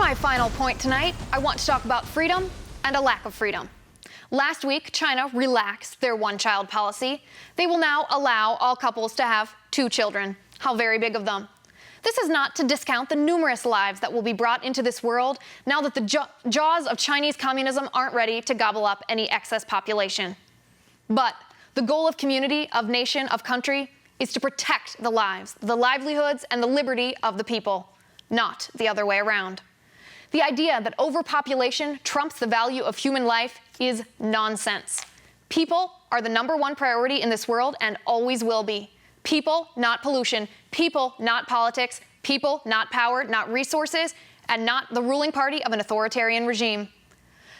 my final point tonight, I want to talk about freedom and a lack of freedom. Last week, China relaxed their one-child policy. They will now allow all couples to have 2 children. How very big of them. This is not to discount the numerous lives that will be brought into this world now that the jaws of Chinese communism aren't ready to gobble up any excess population. But the goal of community, of nation, of country is to protect the lives, the livelihoods, and the liberty of the people, not the other way around. The idea that overpopulation trumps the value of human life is nonsense. People are the #1 priority in this world and always will be. People, not pollution. People, not politics. People, not power, not resources, and not the ruling party of an authoritarian regime.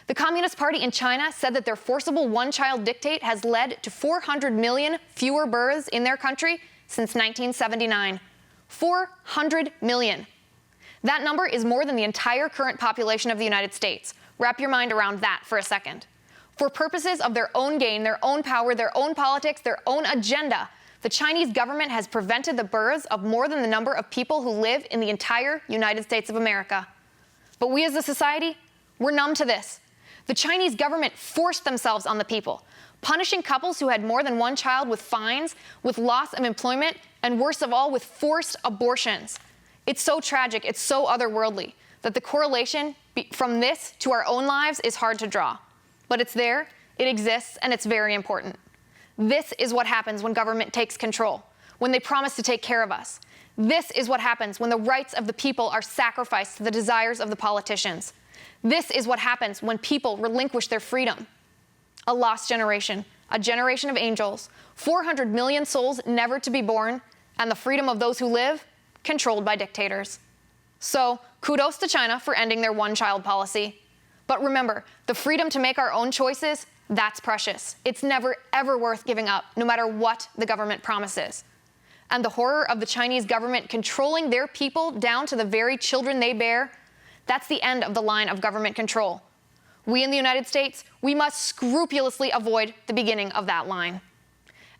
The Communist Party in China said that their forcible one-child dictate has led to 400 million fewer births in their country since 1979. 400 million. That number is more than the entire current population of the United States. Wrap your mind around that for a second. For purposes of their own gain, their own power, their own politics, their own agenda, the Chinese government has prevented the births of more than the number of people who live in the entire United States of America. But we as a society, we're numb to this. The Chinese government forced themselves on the people, punishing couples who had more than 1 child with fines, with loss of employment, and worst of all, with forced abortions. It's so tragic, it's so otherworldly, that the correlation from this to our own lives is hard to draw. But it's there, it exists, and it's very important. This is what happens when government takes control, when they promise to take care of us. This is what happens when the rights of the people are sacrificed to the desires of the politicians. This is what happens when people relinquish their freedom. A lost generation, a generation of angels, 400 million souls never to be born, and the freedom of those who live controlled by dictators. So, kudos to China for ending their one-child policy. But remember, the freedom to make our own choices, that's precious. It's never, ever worth giving up, no matter what the government promises. And the horror of the Chinese government controlling their people down to the very children they bear, that's the end of the line of government control. We in the United States, we must scrupulously avoid the beginning of that line.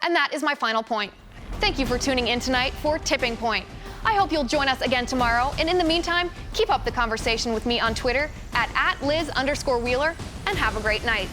And that is my final point. Thank you for tuning in tonight for Tipping Point. I hope you'll join us again tomorrow, and in the meantime, keep up the conversation with me on Twitter at @Liz_Wheeler, and have a great night.